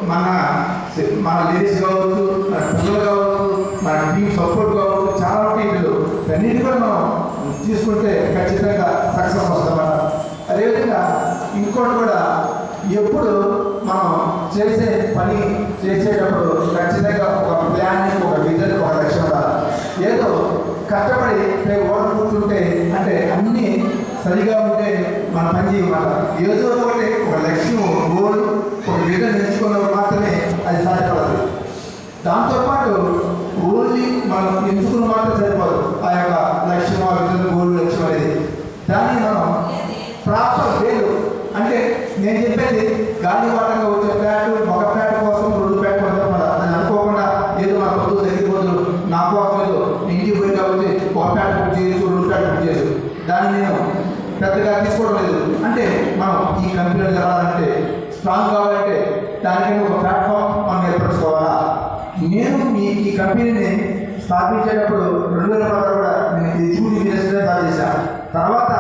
మన మన లేడీస్ కావచ్చు, మన పిల్లలు కావచ్చు, మన టీమ్ సపోర్ట్ కావచ్చు, చాలా వీళ్ళు అన్నిటి కూడా మనం తీసుకుంటే ఖచ్చితంగా సక్సెస్ వస్తామన్నమాట. అదేవిధంగా ఇంకోటి కూడా ఎప్పుడు మనం చేసే పని చేసేటప్పుడు ఖచ్చితంగా ఒక ప్లాన్, ఒక విజన్, ఒక లక్ష్యం ఉండాలి. ఏదో కష్టపడి రేపు ఓటర్ కూర్చుంటే అంటే అన్నీ సరిగా ఉంటే మన పని చేయమాట. ఏదో ఒకటి ఒక లక్ష్యం, గోల్, ఒక విజన్ ఎంచుకున్నప్పుడు మాత్రమే అది సాధ్యపడదు. దాంతోపాటు ఓన్లీ మనం ఎంచుకున్న మాత్రం సరిపోదు. ఆ యొక్క లక్ష్యం, ఆ విజన్, గోల్, లక్ష్యం అనేది దాన్ని మనం ప్రాపర్ వేలు అంటే నేను చెప్పేది గాలివాటంగా వచ్చే ప్యాట్, ఒక ప్యాట్ కోసం 2 ప్యాట్ వద్దన్నమాట. అది అనుకోకుండా ఏదో మన పొద్దు తగ్గిపోదు నా కోసం ఏదో ఇంటికి పోయి కాబట్టి ఒక ప్యాట్ బుక్ చేయొచ్చు, 2 ప్యాట్ బుక్ చేయొచ్చు. దాన్ని నేను పెద్దగా తీసుకోవడం లేదు. అంటే మనం ఈ కంపెనీలో జరగాలంటే, స్ట్రాంగ్ కావాలంటే దానికైనా ఒక ప్లాట్ఫామ్ మనం ఏర్పరచుకోవాలా. నేను ఈ కంపెనీని స్థాపించేటప్పుడు 2016 కూడా నేను ఎగ్జిక్యూటివ్ బిజినెస్నే స్టార్ట్ చేశాను. తర్వాత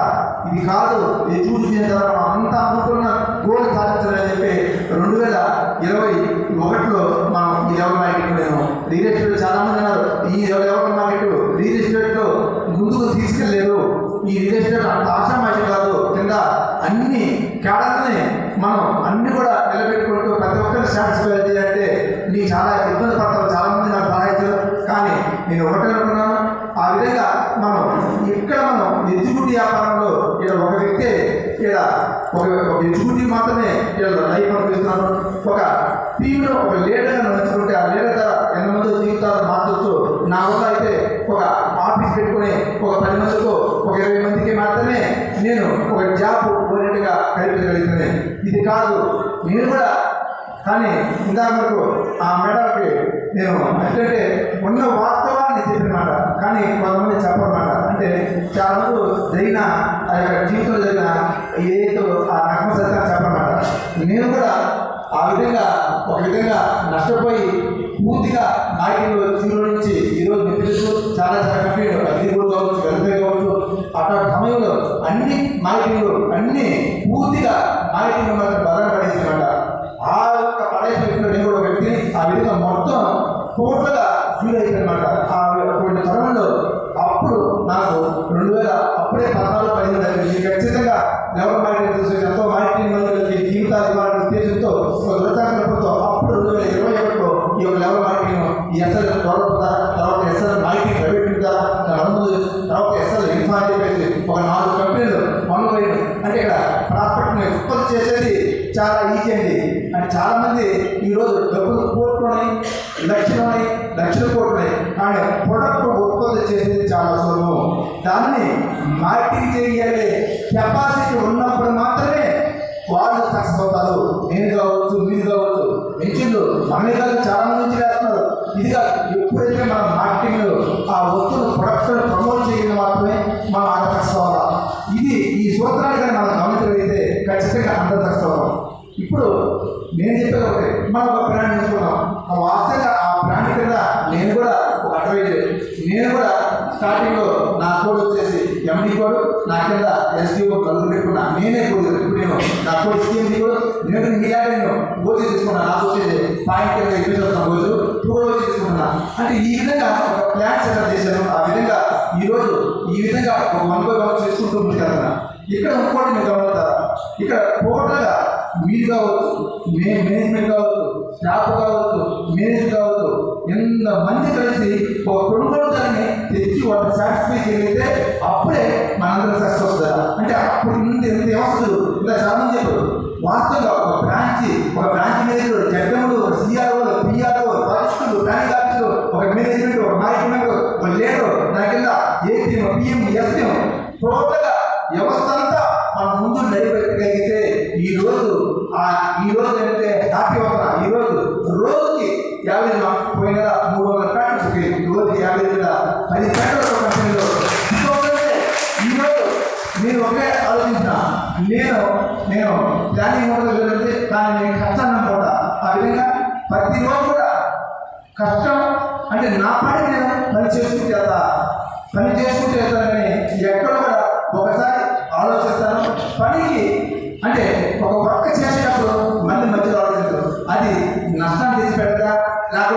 ఇది కాదు ఎగ్జిక్యూటివ్ బిజినెస్ ద్వారా అంతా అనుకున్న గోల్ సాధించాలని చెప్పి 2021లో మనం ఈ లెవెల్ మార్కెట్ నేను రియల్ ఎస్టేట్ చాలామంది ఉన్నారు. ఈ లెవెల్ మార్కెట్ రియల్ ఎస్టేట్లో ముందుకు తీసుకెళ్ళలేదు. ఈ రియల్ ఎస్టేట్ అంత ఆశామాషి కాదు. కింద అన్ని క్యాడర్ని మనం అన్ని కూడా నిలబెట్టుకుంటూ ప్రతి ఒక్కరిని సాటిస్ఫై చేయాలంటే నీకు చాలా ఇబ్బంది పడతారు. చాలామంది నాకు సహాయించారు. కానీ నేను ఒకటే అనుకున్నాను, ఆ విధంగా మనం ఇక్కడ మనం ఎగ్జిక్యూటివ్ వ్యాపారంలో ఇక్కడ ఒక వ్యక్తే ఇక్కడ ఒక ఎగ్జిక్యూటివ్ మాత్రమే ఇక్కడ లైఫ్ అనిపిస్తున్నాను. ఒక టీంలో ఒక లీడర్గా నడుచుకుంటే ఆ లీడర్ ద్వారా 8 మంది జీవితాలు మార్చవచ్చు. నా వల్ల అయితే ఒక ఆఫీస్ పెట్టుకుని ఒక 10 మందికో ఒక 20 మందికి మాత్రమే నేను ఒక జాబ్ ఓరియంట్గా కల్పించగలుగుతున్నాను. ఇది కాదు నేను కూడా. కానీ ఇందాక వరకు ఆ మేడకి నేను ఎందుకంటే ఉన్న వాస్తవాన్ని చెప్పినమాట, కానీ కొంతమంది చెప్పమాట. అంటే చాలా మంది జరిగిన ఆ యొక్క జీవితంలో జరిగిన ఏదో ఆ నగ్మ సత్యాన్ని చెప్పమాట. నేను కూడా ఆ విధంగా ఒక విధంగా నష్టపోయి పూర్తిగా నాయకులు జీరో నుంచి ఈరోజు నిధులు చాలా కంపెనీలు అగ్రిగోల్డ్ కావచ్చు, వెల్ఫేర్ కావచ్చు, అటువంటి సమయంలో అన్ని నాయకులు అన్ని పూర్తిగా నాయకులు మాత్రం బలం పడేసినమాట. ఆ యొక్క పడేసిన నేను కూడా వ్యక్తి ఆ విధంగా మొత్తం టోటల్గా ఫీల్ అయిపోయినమాట. ఆ అటువంటి తరుణంలో అప్పుడు నాకు 2000 అప్పుడే 14-15 ఖచ్చితంగా లెవెల్ మార్కెట్ చూసి ఎంతో మార్కెటింగ్ మంది జీవితాలు ఇవ్వాలనే ఉద్దేశంతో ఒక దృఢసంకల్పంతో అప్పుడు 2021లో ఈ యొక్క లెవెల్ మార్కెటింగ్ ఈ ఎస్ఎల్ తర్వాత ఎస్ఎల్ మార్కెటింగ్ ప్రైవేట్ తర్వాత ఎస్ఎల్ ఇన్ఫా అని చెప్పేసి ఒక 4 కంపెనీలు మొదలైన. అంటే ఇక్కడ ప్రాస్పెక్ట్ని ఉత్పత్తి చేసేది చాలా ఈజీ అండి. అంటే చాలామంది ఈరోజు డబ్బులు కోట్లున్నాయి, లక్షల కోట్లున్నాయి, కానీ ప్రొడక్ట్ ఉత్పత్తి చేసేది చాలా సులభం. దాన్ని మార్కెటింగ్ చేయాలి కెపాసిటీ ఉన్నప్పుడు మాత్రమే వాళ్ళు సక్సెస్ అవుతారు. నేను కావచ్చు, మీరు కావచ్చు, ఎంచులు మనమే కాదు చాలామంది నుంచి వేస్తున్నారు. ఇది కాదు, ఎప్పుడైతే మనం మార్కెటింగ్ ఆ వస్తువులు ప్రొడక్షన్ ప్రమోట్ చేయడం మాత్రమే మనం ఆట సక్సెస్ అవ్వాలి. ఇది ఈ సూత్రాలు కానీ మనం గమనించగలిగితే ఖచ్చితంగా అందరూ సక్సెస్ అవుతాం. ఇప్పుడు నేను చెప్పేది ఒకటి, మనం ఒక బ్రాండ్ తీసుకున్నాం. వాస్తవంగా ఆ బ్రాండ్ కింద నేను కూడా ఒక అడ్వైజర్. నేను కూడా స్టార్టింగ్లో నా కోడ్ వచ్చేసి ఎండి కోడ్, నా కింద ఎస్డిఓ కలుగు పెట్టుకున్నా. నేనే కోడ్. ఇప్పుడు నేను నా కోడ్ సిఎండి కోడ్ నేను మీలాగే నేను గోచి తీసుకున్నాను. నాకు వచ్చేది పాయింట్ కింద ఎక్కువ వస్తున్నాను రోజు ఇప్పుడు కూడా తీసుకున్నా. అంటే ఈ విధంగా ఒక ప్లాన్ సెటప్ చేశాను. ఆ విధంగా ఈరోజు ఈ విధంగా ఒక 1 by 1 చేసుకుంటూ ముందుకెళ్తున్నా. ఇక్కడ ఇంకోటి మీరు గమనిస్తారు, ఇక్కడ టోటల్గా మీరు కావచ్చు, మేనేజ్మెంట్ కావచ్చు, స్టాఫ్ కావచ్చు, మేనేజర్ కావచ్చు, ఎంతమంది కలిసి ఒక కొనుగోలుదారిని తెచ్చి వాళ్ళని సాటిస్ఫై చేయగలిగితే అప్పుడే మనందరం సక్సెస్ వస్తారు. అంటే అప్పుడు నుండి ఎంత వ్యవస్థలు ఇలా చాలా చెప్పారు. వాస్తవంగా ఒక బ్రాంచ్ మేనేజర్, జడ్డములు, సిఆర్ఓ, పిఆర్ఓ, ప్రాజెక్టులు, ప్లానింగ్ ఆఫీసులు, ఒక మేనేజ్మెంట్, ఒక మార్కెటింగ్, ఒక లీడర్, దాని కింద ఏపీఎం, పిఎం, ఎస్ఎం, టోటల్గా వ్యవస్థ అంతా మన ముందు నడిపెట్టగలిగితే ఈరోజు ఏంటంటే హ్యాపీ అవుతున్నా. ఈరోజు రోజుకి 50 పోయిన 300 ప్యాకెట్లు, రోజు 50 ప్యాకెట్లు కంపెనీలో. ఈరోజు మీరు ఒకే ఆలోచించిన నేను ప్లానింగ్ వెళ్తే దాన్ని నేను కష్టాన్ని పోతా. ఆ విధంగా ప్రతిరోజు కూడా కష్టం అంటే నా పని నేను పని చేసుకుంటూ వెళ్తానని ఎక్కడ కూడా ఒకసారి ఆలోచిస్తాను. పనికి అంటే ఒక వర్క్ చేసేటప్పుడు మళ్ళీ మధ్యలో ఆలోచిస్తాను. అది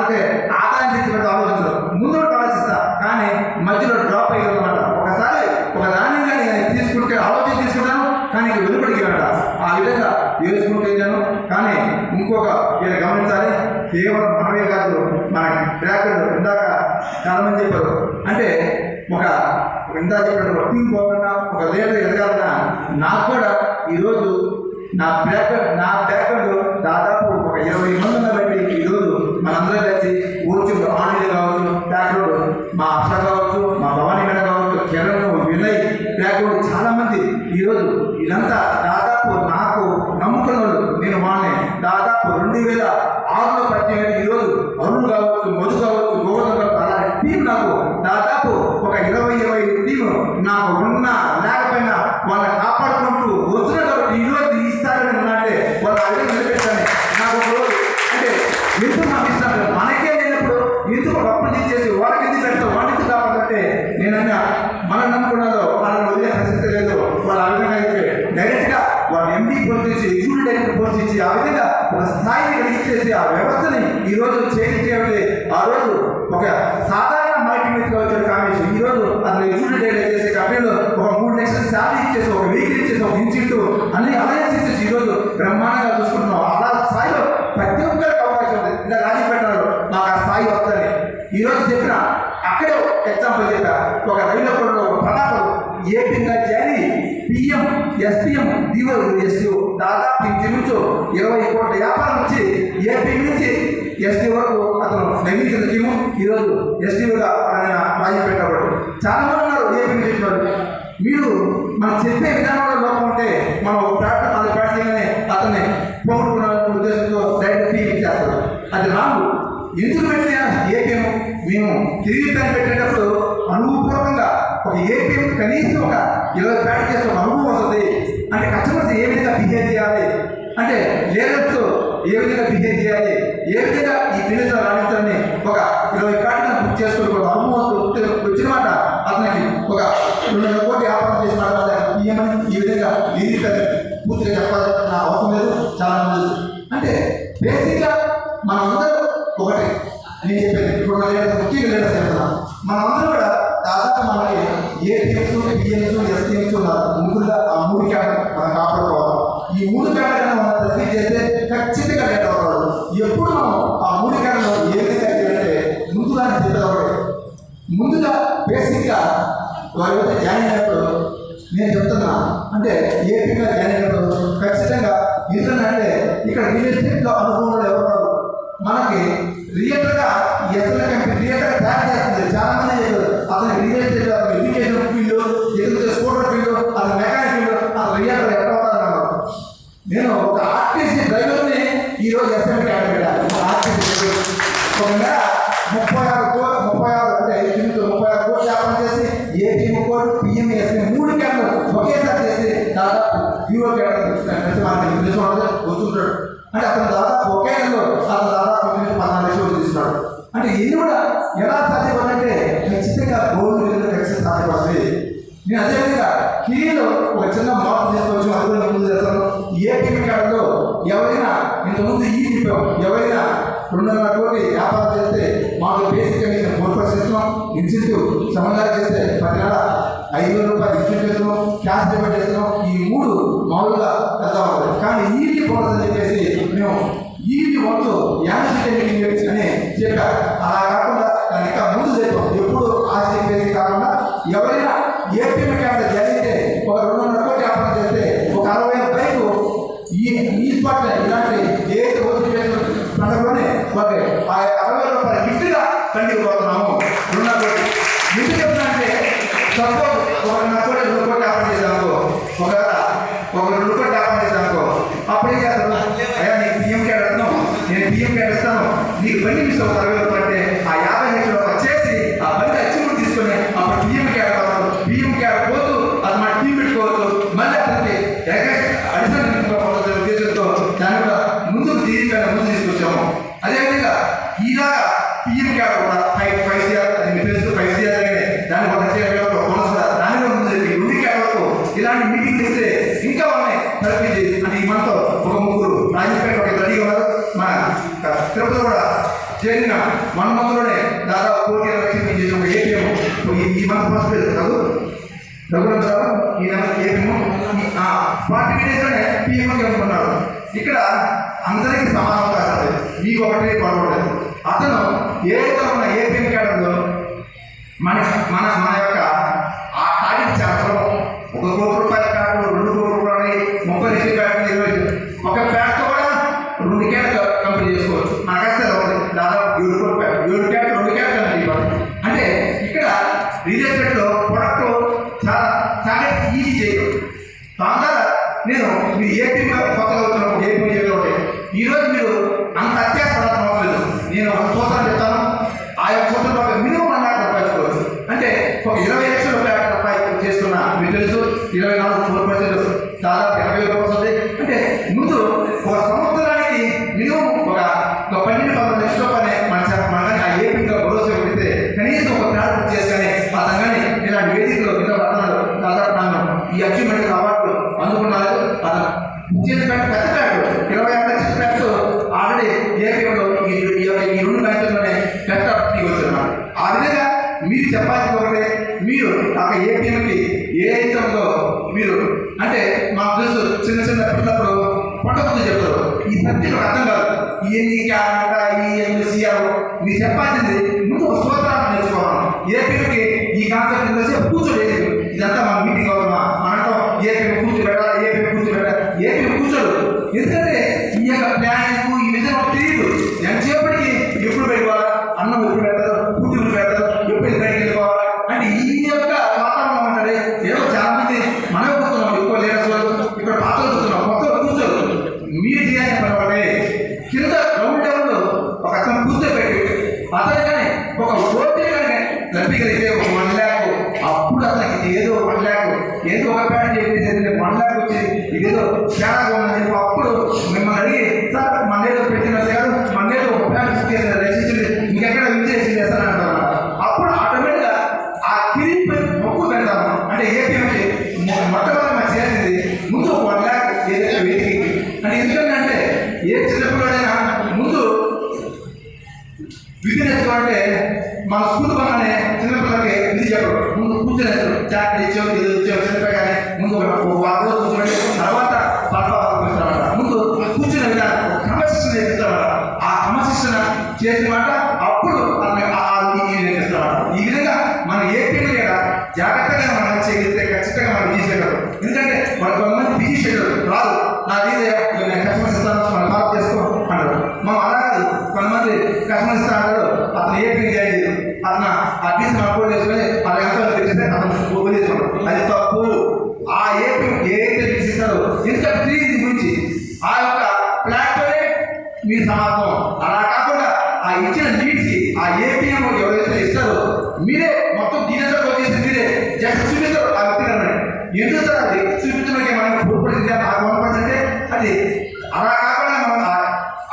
వాళ్ళకి ఆదాయం తెచ్చి పెద్ద ఆలోచించరు, ముందు ఆలోచిస్తా కానీ మధ్యలో డ్రాప్ అయ్యారన్నమాట. ఒకసారి ఒక దాన్ని కానీ తీసుకుంటే ఆలోచన తీసుకుంటాను కానీ వెలుపడికి వెళ్ళట ఆ విధంగా వేసుకుంటూ వెళ్ళాను. కానీ ఇంకొక వీళ్ళు గమనించాలి, కేవలం మనమే కాదు మన బ్యాక్గ్రౌండ్ ఇందాక చాలామంది చెప్పారు. అంటే ఒక ఇందాక చెప్పినట్టు టీం పోకుండా ఒక లీడర్ ఎదగాలన్నా నాకు కూడా ఈరోజు నా బ్యాక్గ్రౌండ్ దాదాపు ఒక 20 మంది బట్టి ఈరోజు మనందరం కలిసి ఊర్చి ఆన్లైన్ కావచ్చు, బ్యాక్గ్రౌండ్ మా అక్ష కావచ్చు, మా భవానీ మేడం కావచ్చు, కిరణ్, వినయ్ బ్యాక్గ్రౌండ్ చాలామంది ఈరోజు ఇదంతా దాదాపు నాకు నమ్ముకున్న వాళ్ళు. నేను వాళ్ళని దాదాపు 2006లో పరిచయం. ఈరోజు అరుణ్ కావచ్చు, మధు కావచ్చు, గోవర్ధన్ కావచ్చు, అలాంటి టీం నాకు దాదాపు ఒక 20 టీం నాకు ఉన్నా లేకపోయినా వాళ్ళని కాపాడుకుంటూ వచ్చిన కాబట్టి ఈరోజు ఈ స్థాయిలో ఉన్నాంటే వాళ్ళ అడిగి నిలబెట్టాను. నాకు ఒక రోజు అంటే ఎందుకు నాకు ఇస్తాను మనకే లేనప్పుడు ఎందుకు అప్పుడు చేసి వాళ్ళకి ఎందుకు పెడతావు, వాటికి కావాలంటే నేనన్నా మనం నమ్ముకున్నదో వాళ్ళని వదిలే ప్రసక్తి లేదు. వాళ్ళు ఆ విధంగా అయితే డైరెక్ట్గా వాళ్ళ ఎంపీ పోల్చేసి ఎగ్జిక్యూటివ్ డైరెక్టర్ పోల్చేసి ఆ విధంగా ఒక స్థాయిని కలిగించేసి ఆ వ్యవస్థని ఈరోజు చేయించేది. ఆ రోజు ఒక సాధారణ మార్కెట్ వచ్చాడు కాంగ్రెస్, ఈరోజు అతను ఎగ్జిక్యూటివ్ డైరెక్టర్ చేసే కంపెనీలో ఒక 3 లక్షల శాలరీ ఇచ్చేసి, ఒక వెహికల్ ఇచ్చేసి, ఒక ఇన్స్టిట్యూట్ అన్ని అలయన్స్ ఇచ్చేసి ఈరోజు బ్రహ్మాండంగా చూసుకుంటున్నాం. అలా స్థాయిలో ప్రతి ఒక్కరికి అవకాశం ఉంది. ఇలా రాజీ పెట్టారు మాకు ఆ స్థాయి వస్తుంది. ఈరోజు చెప్పిన అక్కడే ఎగ్జాంపుల్ చెప్పా, ఒక రైల్లో కూడా ఒక ప్రధాన ఏపీగా చేరి పిఎం, ఎస్పీఎం, డిఓ, ఎస్టీఓ దాదాపు ఇంచుమించు 20 కోట్ల వ్యాపారం వచ్చి ఏపీ నుంచి ఎస్టీ వరకు అతను నిర్మించిన టీము ఈరోజు ఎస్టీగా ఆయన రాజీ పెట్టబడు. చాలా మంది ఉన్నారు ఏపీ నుంచి వాళ్ళు. మీరు మనం చెప్పే విధానంలో లోపం ఉంటే మనం ఒక ప్రాక్టీస్ అది ప్రాక్టీగానే అతన్ని పోగొట్టుకున్న ఉద్దేశంతో డైరెక్ట్ టీం ఇచ్చేస్తారు. అది రాంగ్. ఎందుకు పెట్టినా ఏపీఎం మేము తిరిగి దాన్ని పెట్టేటప్పుడు అనుభవపూర్వకంగా ఒక ఏపీఎం కనీసం ఒక 20 ప్యాక్ చేస్తే ఒక అనుభవం వస్తుంది. అంటే కస్టమర్స్ ఏ విధంగా బిహేవ్ చేయాలి, అంటే లీడర్స్ ఏ విధంగా బిహేవ్ చేయాలి, ఏ విధంగా ఈ బిజినెస్ రాణించాలని ఒక 20 ప్యాక్లను బుక్ చేసుకుని ఒక అనుభవం వచ్చిన మాట అతనికి ఒక 200 కోట్ల వ్యాపారం చేసిన మాట పిఎంని ఈ విధంగా లీడ్ పూర్తిగా చెప్పాల్సిన అవసరం లేదు. చాలా మంది అంటే బేసిక్గా మనమందరూ ఒకటి నేను చెప్పేది ఇప్పుడు ముఖ్యంగా లీడర్స్ చెప్తున్నాను. మనమందరూ కూడా దాదాపు మనకి ఏపీఎంస్, పిఎంస్, ఎస్పీఎంస్ ఉన్నారు. ముగ్గురుగా ఆ 3 క్యాడర్ మనం కాపాడుకోవాలి. ఈ 3 క్యాడర్ మనం ప్రతి చేస్తే ఖచ్చితంగా లీడర్ అవుతాడు. ఎప్పుడు మనం ఆ 3 క్యాడర్లో ఏ విధంగా అంటే ముందుగా చెప్పేవాడు ముందుగా బేసిక్గా వారి వద్ద జాయిన్ అయినప్పుడు నేను చెప్తున్నా అంటే ఏపీగా జాయిన్ అయినప్పుడు ఖచ్చితంగా ఏంటంటే ఇక్కడ రియల్ ఎస్టేట్లో అనుభవంలో ఎవరు మనకి రియల్గా ఎస్ఎల్ కంపెనీ రియల్గా తయారు చేస్తుంది. చాలా మంది చెప్పారు అతని రియల్ ఎస్టేట్ ఎడ్యుకేషన్ ఫీల్డ్, ఎదుగుతే స్కూటర్ ఫీల్డ్, అతని మెకానిక్ ఫీల్డ్, అతను రియల్ ఎక్కడ అవుతారన్నారు. నేను ఒక ఆర్టీసీ డ్రైవర్ని ఈరోజు ఎస్ఎల్ క్యాడర్ పెట్టాను. ఆర్టీసీ ఒక నెల 36 అంటే 36 కోట్లు వ్యాపారం చేసి ఏపీ 3 కోట్లు, పిఎం, ఎస్పీ 3 క్యాడర్లు ఒకేసారి చేసి దాదాపు యూఓ క్యాడర్ వస్తుంటాడు. అంటే అతను దాదాపు ఒకే నెలలో అతను దాదాపు 14 లక్షలు తీసుకున్నాడు. అంటే ఇది కూడా ఎలా సాధ్యపడంటే ఖచ్చితంగా గోల్డ్ ఖచ్చితంగా సాధ్యపడుతుంది. నేను అదేవిధంగా కీలో ఒక చిన్న మార్పు చేసుకోవచ్చు. అందులో ముందు చేస్తాను. ఏపీ క్యాడర్లో ఎవరైనా ఇంతకుముందు ఈ చెప్పాం, ఎవరైనా 2.5 కోట్లు వ్యాపారం చేస్తే మాకు బేసిక్ కమిషన్ 4% ఇస్తున్నాం. ఇన్సెంటివ్ సమాధానం చేస్తే ప్రతి నెల 5,000 రూపాయలు ఇన్సెంటివ్ చేస్తున్నాం, క్యాష్ పేమెంట్ చేస్తున్నాం. ఈ 3 మామూలుగా పెద్ద ఉంటుంది. కానీ ఈడీ బోనస్ అని చెప్పేసి మేము ఈడీ వంతు యానిటీ అని చెప్పా. అలా కాకుండా దాన్ని ఇంకా ముందు చెప్పాం. ఎప్పుడు ఆస్తి చెప్పేసి కాకుండా ఎవరైనా ఏపీ క్యాడర్ జరిగితే ఒక 2.5 కోట్లు వ్యాపారం చేస్తే ఒక 60,000 బైకు ఈ స్పాట్ ఇలాంటి ఏదైతే ఓటీ సందర్భంలోనే ఓకే ఆ 60,000 రూపాయలు గిఫ్ట్గా కంటికి పోతున్నాము. 2.5 కోట్లు గిఫ్ట్ చెప్తున్నా అంటే సపోజ్ ఒక 2.5 కోట్లు 2 కోట్లు వ్యాపారం చేసాము. ఒకవేళ ఒక 2 కోట్లు వ్యాపారం చేసాము. అప్పుడు ఏం చేస్తాను, అయ్యా నీకు పిఎం క్యాడర్ ఇస్తాను, నేను పిఎం క్యాడర్ ఇస్తాను, నీకు బండి మిస్ అవుతారు 60,000 రూపాయలు అంటే ఆ 50 లక్షలు వచ్చేసి ఆ బండి అచ్చిమూడు తీసుకొని అప్పుడు పిఎం క్యాడర్ అవుతారు. పిఎం క్యాడర్ పోతూ అది మా టీం పెట్టుకోవచ్చు. మళ్ళీ అతనికి అడిషనల్ ఉద్దేశంతో దాన్ని కూడా ముందు తీసుకొచ్చాము. అదేవిధంగా ఇలాగా పిఎం క్యాడర్ కూడా 5 CR అది మీ తెలుసు 5 CR అనేది దాన్ని ఒక బోనస్ కూడా దాని కూడా ముందు జరిగి 2 క్యాడర్ వరకు ఇలాంటి మీటింగ్ చేస్తే ఇంకా వాళ్ళని తరపించి అంటే ఈ మనతో ఒక 3 రాజకీయ రెడీగా ఉన్నారు. మన తిరుపతిలో కూడా చేరిన 1 monthలోనే దాదాపు 1,20,000 చేసిన ఒక ఏపీఎం ఈ మంత్ ఫస్ట్ కాదు రఘురావు ఈ ఏపీఎం 40 డేస్లోనే పిఎంకి అనుకున్నారు. ఇక్కడ అందరికీ సమాన అవకాశాలు, మీకు ఒకటే పడవలేదు. అతను ఏదైతే ఉన్న ఏపీఎం కేటర్లో మన మన మన యొక్క ఆ టార్గెట్ చాలా సులభం. 1 కోటి రూపాయల ప్యాట్లు, 2 కోట్ల రూపాయలు, 30 లక్షల ప్యాట్లు, 20 ఒక ప్యాట్తో కూడా 2 క్యాట్లు కంప్లీట్ చేసుకోవచ్చు. నాకు వస్తే దాదాపు 7 కోట్ల ప్యాట్, 7 క్యాట్లు 2 క్యాట్లు కంప్లీట్ ఇవ్వాలి. అంటే ఇక్కడ రియల్ ఎస్టేట్లో ప్రొడక్ట్ చాలా చాలా ఈజీ చేయడం. దాని నేను మీరు ఏపీలో కొత్తగా వచ్చినప్పుడు ఏపీ చేయగలిగితే ఈరోజు మీరు అంత అత్యాసపడాల్సిన అవసరం లేదు. నేను ఒక సూత్రం చెప్తాను, ఆ యొక్క సూత్రం మినిమం 1 lakh రూపాయలు చేసుకోవచ్చు. అంటే ఒక 20 లక్షల రూపాయలు చేస్తున్న మీకు తెలుసు, 24% దాదాపు 80,000 రూపాయలు వస్తుంది. అంటే ముందు ఒక సంవత్సరానికి మినిమం ఒక 12-15 లక్షల రూపాయలు మన ఆ ఏపీగా భరోసా పెడితే కనీసం ఒక ప్రారంభం చేసుకొని అతను కానీ ఇలాంటి వేదికలో ఇలా పడుతున్నాడు. దాదాపు నన్ను ఈ అచీవ్మెంట్ అవార్డు అందుకున్నారు. అతను పెద్ద ప్యాట్ 26 లక్షల ప్యాట్ ఆల్రెడీ ఏపీలో ఈ 2 బ్యాంకుల్లోనే పెద్ద వచ్చున్నాడు. ఆ విధంగా మీరు చెప్పాల్సి ఒకటే, మీరు ఆ ఏపీఎంకి ఏ అయితే ఉందో మీరు అంటే మాకు తెలుసు చిన్న చిన్న పిల్లప్పుడు పొట్టబుద్ధి చెప్తారు. ఈ సబ్జెక్ట్ అర్థం కాదు, ఇవన్నీ క్యారెక్ట ఈ సిఆర్ మీరు చెప్పాల్సింది ముందు ఒక స్తోత్రాలు నేర్చుకోవాలి. ఏపీకి ఈ కాన్సెప్ట్ ఏంటంటే కూర్చోలేదు, ఇదంతా మన మీటింగ్ అవుతున్నా మనతో ఏపీ కూర్చోబెట్టాలి, ఏపీ కూర్చోబెట్టాలి, ఏపీ కూర్చోడు. ఎందుకంటే ఈ యొక్క ప్లానింగ్ ఈ విధంగా తెలియదు. ఎంతసేపటికి ఎప్పుడు పెట్టుకోవాలా, అన్నం ఎప్పుడు పెడతారు, ఫుడ్ ఎప్పుడు పెడతారు, ఎప్పుడు బయటికి వెళ్ళిపోవాలా అంటే ఈ యొక్క వాతావరణం ఉంటుంది. ఏదో చాలా మంది మనమే కూర్చున్నాం, ఎక్కువ లేడర్స్ ఇక్కడ పాత్రలు కూర్చున్నాం, కొత్తగా కూర్చోరు. మీరు చేయాల్సిన పర్వాలే కింద గ్రౌండ్ లెవెల్లో ఒక అతను కూర్చోబెట్టి అతను కానీ ఒక ఓటీ కానీ లభిగలిగితే ఒక 1 lakh, అప్పుడు అతనికి ఏదో 1 lakh ఏదో ఒక ప్యాట్ చెప్పేసి 1 lakh వచ్చేది ఇదేదో చాలా ఉందని అప్పుడు మిమ్మల్ని అడిగి సార్ మన ఏదో పెట్టినట్టు కాదు, మన ఏదో ఒక ప్యాట్ రచించింది ఇంకెక్కడ విజేసి చేస్తానంటారు. అప్పుడు ఆటోమేటిక్గా ఆ కిరీపై మొక్కు పెడతాము. అంటే ఏపీఎంకి మొట్టమొదటి మనం చేసింది ముందు 1 lakh ఏదైతే వేదికకి అంటే ఎందుకంటే ఏ చిన్నపిల్లడైనా ముందు విధి నేర్చుకోవాలంటే మన స్కూల్ పక్కనే చిన్నపిల్లలకి విధి చెప్పరు, ముందు కూర్చొనేస్తారు. చాక్లెట్ ఇచ్చాం, ఇది ఇచ్చాం, చిన్నపిల్లగానే ముందు ఒక వారం రోజులు కూర్చోండి, తర్వాత ముందు కూర్చునే విధానం క్రమశిక్షణ నేర్పిస్తామాట. ఆ క్రమశిక్షణ చేసిన మాట అప్పుడు నేర్పిస్తామాట. ఈ విధంగా మన ఏపీలో కూడా జాగ్రత్తగా మనం చేయగలిగితే ఖచ్చితంగా మనం తీసేయగలం. ఎందుకంటే మన కొంతమంది బిజీ షెడ్యూల్ రాదు, నా వీధి కస్టమర్స్ ఇస్తాను మనం కాల్ చేసుకో అంటారు. మనం అలా కాదు, కొంతమంది కస్టమర్ ఇస్తా అంటారు, అతను ఏపీ చేయలేదు, అతను ఆ ఫీజు అప్లోడ్ చేసుకుని అతను ఎంత తెచ్చితే అతను వదిలేసుకోవడం అది తప్పు. ఆ ఏపీ ఏదైతే ఇస్తారో ఇంత ఫీజు గురించి ఆ యొక్క ప్లాట్తోనే మీరు సమాప్తం. అలా కాకుండా ఆ ఇచ్చిన నీడ్స్కి ఆ ఏపీఎం ఎవరైతే ఇస్తారో మీరే మొత్తం దీనితో వచ్చేసి మీరే జస్ట్ చూపిస్తారు ఆ వ్యక్తిగత ఎందుకు సార్ అది చూపించడానికి మనకి 4% ఆ 1% అది అలా కాకుండా మనం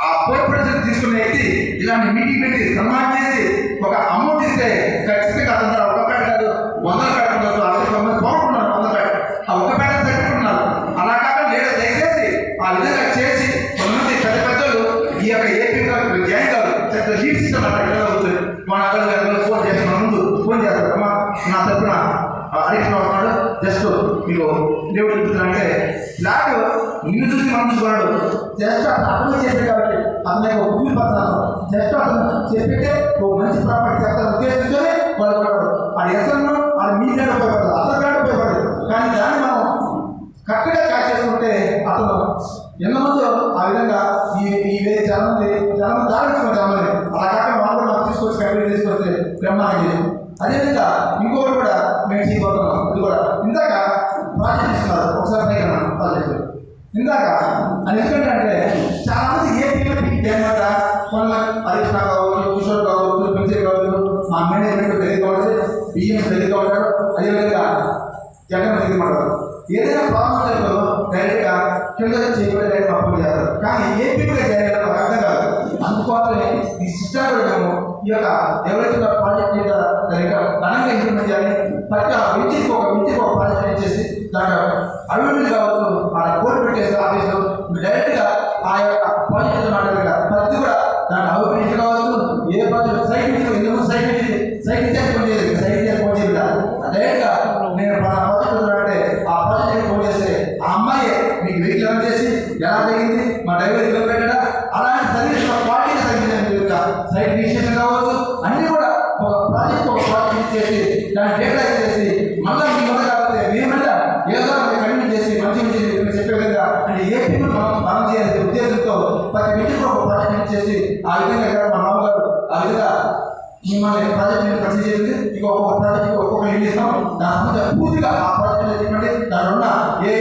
ఆ 4% తీసుకునే వ్యక్తి ఇలాంటి మీటింగ్ పెట్టి సన్మానం చేసి ఒక అమౌంట్ ఇస్తే ఖచ్చితంగా అతను ఒక ప్యాట్ కాదు 100 ప్యాట్ ఉండదు, 60 మంది బాగుంటున్నారు, 100 ప్యాట్ ఆ ఒక్క ప్యాట్ తట్టుకుంటున్నారు. అలా కాకుండా లేదా దయచేసి ఆ విధంగా చేసి కొంతమంది పెద్ద పెద్దలు ఈ యొక్క ఏపీ జాయిన్ కాదు పెద్ద లీడ్స్ ఇస్తామంటారు. మన అక్కడ ఫోన్ చేసి మన ముందు ఫోన్ చేస్తారు, అమ్మా నా తరఫున అడిగిన అవుతున్నాడు, జస్ట్ మీకు దేవుడు చెప్తున్నాడంటే ఫ్లాట్ నిన్ను చూసి మనం చూసుకున్నాడు, జస్ట్ అతను చేసే కాబట్టి అతను ఒక భూమి పత్రాలు జస్ట్ అతను చెప్పితే ఒక మంచి ప్రాపర్టీ చేస్తాను ఉద్దేశించుకొని వాళ్ళు పడ్డాడు. ఆ ఎసలను అది మీ మీద ఉపయోగపడదు, అతను కాడ ఉపయోగపడదు. కానీ దాన్ని మనం కరెక్ట్గా క్యాచ్ చేసుకుంటే అతను ఎంతమంది ఆ విధంగా ఈ వేరే చాలా మంది దారించుకున్నారు. చాలా మంది అలా కాక వాళ్ళు మనం తీసుకొచ్చి ఫ్యామిలీ తీసుకొస్తే బ్రహ్మాండం. అదేవిధంగా ఇంకొకటి కూడా మేము చేయబోతున్నాం. ఇది కూడా ఇందాక ప్రాజెక్ట్ ఇస్తున్నారు, ఒకసారి ప్రాజెక్టు ఇందాక అది ఎందుకంటే చాలా మంది ఏమాట కొంత హరీష్ కావచ్చు, కిషోర్ కావచ్చు, పెంచే కావచ్చు, మా మేనేజ్మెంట్ తెలియదు కావచ్చు, బియ్యం తెలియదు ఉంటాడు, అదేవిధంగా జగన్ తెలియదు మాట్లాడతారు. ఏదైనా ప్రాబ్లం చేస్తారో డైరెక్ట్గా కింద చేయబడి డైరెక్ట్ అప్లోడ్ చేస్తారు. కానీ ఏపీగా చేయడం నాకు అర్థం కాదు. అందుకోసమే ఈ సిస్టమ్ మేము ఈ యొక్క ఎవరైతే ప్రాజెక్ట్ ఘనంగా ఇంప్లిమెంట్ చేయాలి. ప్రతి వ్యక్తికి ఒక ప్రాజెక్ట్ చేసి దాంట్లో అభివృద్ధి కావచ్చు, ఆ కోర్టు పెట్టేసి ఆఫీసులో డైరెక్ట్గా ఆ యొక్క ప్రాజెక్ట్ మాట్లాడారు. ప్రతి కూడా దాంట్లో అభివృద్ధి కావచ్చు, ఇచ్చేసి ఆ విధంగా మా రాము గారు ఆ విధంగా మిమ్మల్ని ప్రాజెక్ట్ పరిచయం చేసింది. ఒక్కొక్క ప్రాజెక్ట్ ఒక్కొక్క ఇల్లు ఇస్తాం. దాని సంబంధించిన పూర్తిగా ఆ ప్రాజెక్ట్ చెప్పండి. దాని ఉన్న ఏ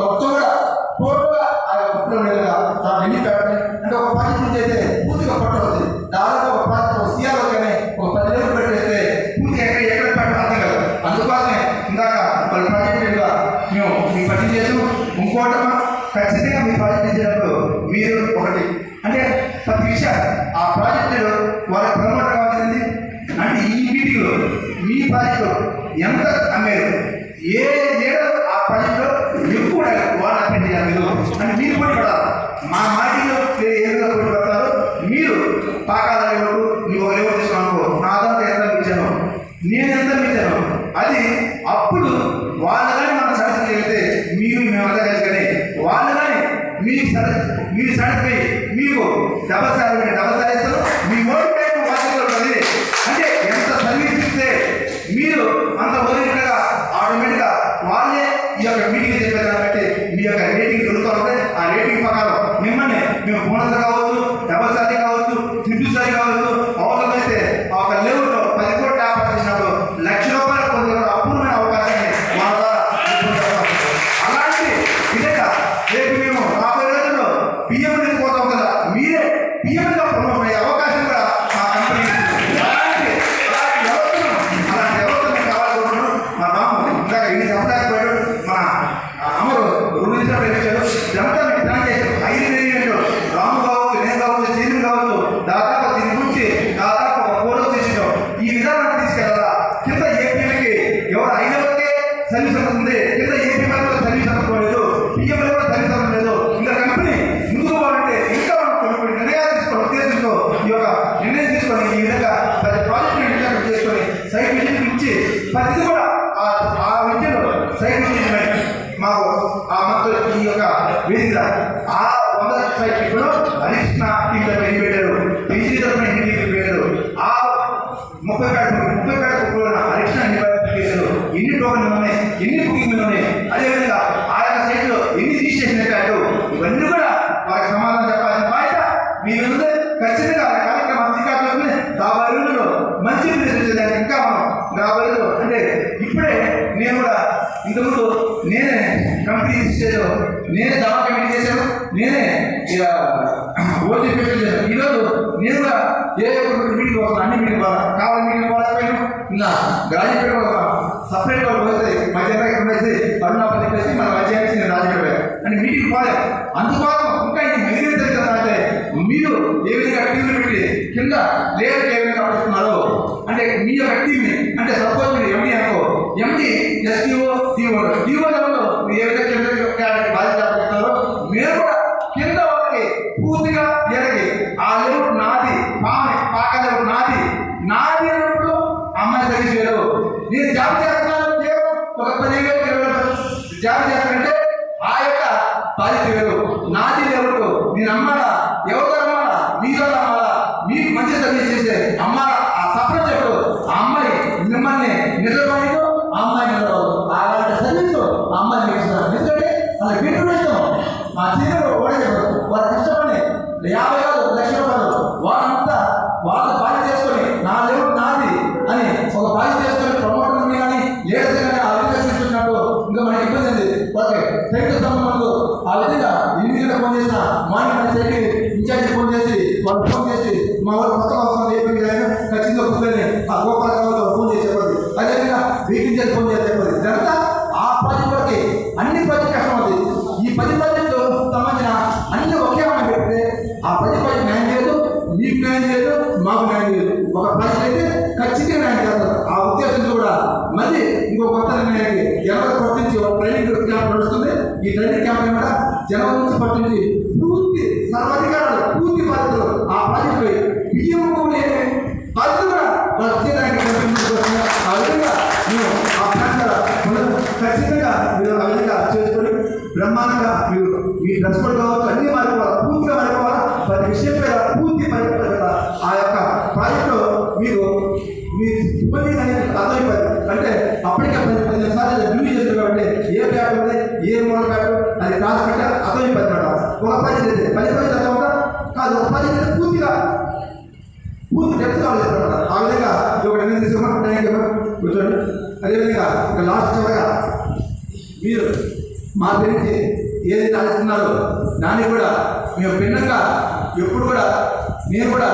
మొత్తం కూడా టోటల్గా ఆ కుట్ర మీదుగా దాన్ని ఎన్ని పెట్టండి అంటే ఒక ప్రాజెక్ట్ నుంచి అయితే పూర్తిగా పట్టు అవుతుంది. దాదాపు ఒక ప్రాజెక్ట్ సీఆర్ఓ కానీ ఒక 10 రోజులు పెట్టేస్తే పూర్తిగా ఎక్కడ పెట్టడం అర్థం కాదు. అందుకోసమే ఇందాక వాళ్ళ ప్రాజెక్ట్ మేము మీకు పరిచయం చేసాము. ఇంకోటి ఖచ్చితంగా మీ ప్రాజెక్ట్ ఇచ్చేటప్పుడు మీరు ఒకటి అంటే ప్రతి విషయం ఆ ప్రాజెక్టులో వాళ్ళకి ప్రమోట్ కావాల్సింది అంటే ఈ మీటింగ్లో మీ ప్రాజెక్టు ఎంత అమ్మారు ఏ ఏడో ఆ ప్రాజెక్టులో ఎక్కువ వాళ్ళు అటెండ్ చేయాలి మీరు అంటే మీరు పోటీ పడాలి. మా మాటిలో ఏదో పోటీ పడతారు. మీరు పాకాల లెవెల్ నువ్వు ఒక లెవెల్ తీసుకున్నాను నా దాంట్లో ఎంత ఇచ్చాను నేను ఎంత ఇచ్చాను అది అప్పుడు వాళ్ళు కానీ మనం సరస్సు వెళ్తే మీరు మేమంతా కలిసి కానీ వాళ్ళు కానీ మీరు సరిపోయి మీకు డబల్ సాధిస్తారు. మీ ఓటు టైం బాధ్యత ఉంటుంది. అంటే ఎంత సర్వీస్ ఇస్తే మీరు అంత ఓరియంట్గా ఆటోమేటిక్గా వాళ్ళే ఈ యొక్క మీటింగ్ చెప్పారు కాబట్టి మీ యొక్క రేటింగ్ దొరుకుతూ ఉంటే ఆ రేటింగ్ ప్రకారం మిమ్మల్ని మేము బోనస్ కావచ్చు, డబల్ సారీ కావచ్చు, ట్రిపుల్ సారీ కావచ్చు, అవసరమైతే ఒక లెవెల్లో 10 కోట్ల వ్యాపారం చేసినప్పుడు ₹1,00,000 పొందే అపూర్వమైన అవకాశాన్ని వాళ్ళ ద్వారా అలాంటి విధంగా రేపు మేము 40 రోజుల్లో బియ్యం పోతాం కదా మీరే బియ్యంగా ప్రమోట్ అయ్యే అవకాశం కూడా మా కంపెనీ అలాంటి వ్యవస్థను కావాలనుకుంటున్నాం. మా రాము ఇందాక ఇన్ని సంవత్సరాలు మన అమరు 2 నిమిషాలు ఇచ్చారు. ఇదంతా మీకు ప్లాన్ చేశారు. 5 వేరియంట్లు రాము కావచ్చు, నేను కావచ్చు, చీరు కావచ్చు, దాదాపు దీని గురించి దాదాపు ఒక 4 రోజులు చేసాం. ఈ విధానాన్ని తీసుకెళ్ళాలా కింద ఏపీలకి ఎవరు అయినవరకే సర్వీస్ అవుతుంది. కింద ఏపీ వరకు సర్వీస్ అనుకోలేదు, బియ్యం కూడా సర్వీస్ అవ్వలేదు. ఇంకా కంపెనీ ముందుకు పోవాలంటే ఇంకా మనం కొన్ని నిర్ణయాలు తీసుకుని ఉద్దేశంతో ఈ యొక్క నిర్ణయం తీసుకొని ఈ విధంగా ప్రతి ప్రాజెక్ట్ ఇంటర్నెట్ చేసుకొని సైట్ విజిట్ ఇచ్చి ప్రతిదీ కూడా ఆ విద్యలో సైట్ విజిట్ మాకు ఆ మొత్తం ఈ యొక్క వేదిక ఆ 100 సైట్ ఇప్పుడు హరికృష్ణ టీం తరఫున ఎన్ని పెట్టారు, బీసీ తరఫున ఎన్ని పెట్టారు, ఆ 30 పేట హరికృష్ణ ఎన్ని చేశారు, ఎన్ని టోకెన్లు ఉన్నాయి, ఎన్ని బుకింగ్లు ఉన్నాయి, అదేవిధంగా ఆ యొక్క సైట్లో ఎన్ని రిజిస్ట్రేషన్ పెట్టారు, ఇవన్నీ కూడా వారికి సమాధానం చెప్పాల్సిన బాధ్యత మీ ముందు ఖచ్చితంగా కార్యక్రమం శ్రీకాకుళంలో 50 రోజుల్లో మంచి దానికి ఇంకా మనం 50 రోజులు అంటే ఇప్పుడే నేను కూడా ఇంతకుముందు నేనే కంపెనీ చేశాను, నేనే దావా కమిటీ చేశాను, నేనే ఓటీ పెట్టు చేశాను. ఈరోజు నేను కూడా ఏ మీటింగ్ వస్తాను అన్ని మీటింగ్ కావాలి మీటింగ్ పోలేకపోయాను. ఇంకా గ్రాడ్యుయేట్ సపరేట్ వాళ్ళు పోతే మధ్యాహ్నం వేసి అరుణాపతి చెప్పేసి మన మధ్యాహ్నం నేను రాజకీయ అంటే మీటింగ్ పోలేదు. అందుకోసం ఇంకా ఇది మిగిలిన అంటే మీరు ఏ విధంగా టీంలు పెట్టి కింద లేయర్కి ఏ విధంగా పడుతున్నారో అంటే మీ యొక్క టీంని అంటే సపోజ్ మీరు ఎండి అనుకో ఎండి ఎస్టీఓ డిఓ లెవెల్లో మీరు ఏ విధంగా కింద బాధ్యత పెడతారో మీరు కూడా కింద వాళ్ళకి పూర్తిగా ఎరగి ఆ లెవెల్ నాది పాక లెవెల్ నాది అన్నప్పుడు అమ్మాయి సర్వీస్ వేరు. నేను జాబ్ చేస్తున్నాను కేవలం ఒక 10,000 20,000 జాబ్ చేస్తానంటే ఆ యొక్క బాధ్యత వేరు. నాది లెవెల్ నేను అమ్మాలా ఎవరితో అమ్మాలా మీతో అమ్మాలా మీకు మంచి సర్వీస్ చేసే అమ్మాలా ఆ సపరేట్ చెప్పడు ఆ అమ్మాయి మిమ్మల్ని నిద్రపోయిన ఆ అమ్మాయి నిద్రపోదు అలాంటి సర్వీస్ ఆ అమ్మాయి మీకు ఇస్తారు. ఎందుకంటే వాళ్ళ బిడ్డలు ఇస్తాం ఆ చీరలు ఓడే చెప్పారు వాళ్ళ కష్టపడి 50 కాదు ₹1,00,000 వాళ్ళంతా వాళ్ళ బాధ్యత చేసుకొని నా లెవెల్ నాది అని ఒక బాధ్యత చేసుకొని ప్రమోటర్ కానీ లీడర్స్ కానీ ఆ విధంగా చూసుకున్నట్టు ఇంకా మనకి ఇబ్బంది ఉంది. ఓకే సైకిల్ సంబంధంలో ఆ విధంగా ఇండివిజువల్గా ఫోన్ చేసిన మార్నింగ్ సైకిల్ ఇన్ఛార్జ్ ఫోన్ చేసి వాళ్ళు ఫోన్ చేసి మా వాళ్ళు కొత్తగా వస్తుంది ఏపీ ఖచ్చితంగా కూర్చొని ఆ గోపాల ఫోన్ చేసి చెప్పండి. అదేవిధంగా వీకింగ్ ఫోన్ చేసి చెప్పండి. ఇదంతా ఆ ప్రాజెక్ట్ వరకు అన్ని ప్రాజెక్ట్ కష్టం అవుతుంది. ఈ 10 ప్రాజెక్టులు సంబంధించిన అన్ని ఒకే అమ్మాయి పెడితే ఆ 10 ప్రాజెక్ట్ న్యాయం చేయదు, మీకు న్యాయం చేయదు, మాకు న్యాయం చేయదు. ఒక ప్రాజెక్ట్ అయితే ఖచ్చితంగా న్యాయం చేస్తారు. ఆ ఉద్దేశంతో కూడా మళ్ళీ ఇంకో కొత్త నిర్ణయానికి జనవరి పట్టించి ఒక ట్రైనింగ్ క్యాంప్ నడుస్తుంది. ఈ ట్రైనింగ్ క్యాంప్ కూడా జనవరి నుంచి పట్టించి పూర్తి సర్వాధికారులు పూర్తి బాధ్యతలు ఆ ప్రాజెక్టు బియ్యం బాధ్యత కూడా వాళ్ళు చేయడానికి ఆ విధంగా మేము ఆ ప్రాంతాల ఖచ్చితంగా మీరు ఆ విధంగా చేసుకొని బ్రహ్మాండంగా మీరు మీ డ్రెస్ కోడ్ కావచ్చు అన్ని మారిపోవాలి, పూర్తిగా మారిపోవాలా. ప్రతి విషయం మీద పూర్తి పరిపాలన ఆ యొక్క ప్రాజెక్టులో మీరు మీ సిబ్బంది అనేది అర్థమైపోయింది. అంటే అప్పటికే 10 సార్లు డ్యూటీ చేస్తారు కాబట్టి ఏ ప్యాట్ ఉంది ఏ మోడల్ ప్యాట్ అది క్రాస్ పెట్టాలి అర్థమైపోయింది. ఒక 10 10 తర్వాత కాదు ఒక 10 పూర్తిగా పూర్తి డెప్త్ కావాలి. ఆ విధంగా ఇది ఒక నిర్ణయం తీసుకోమని కూర్చోండి. అదేవిధంగా ఇక లాస్ట్ చివరగా మీరు మా గురించి ఏదైతే ఆలోచిస్తున్నారో దాన్ని కూడా మేము భిన్నంగా ఎప్పుడు కూడా నేను కూడా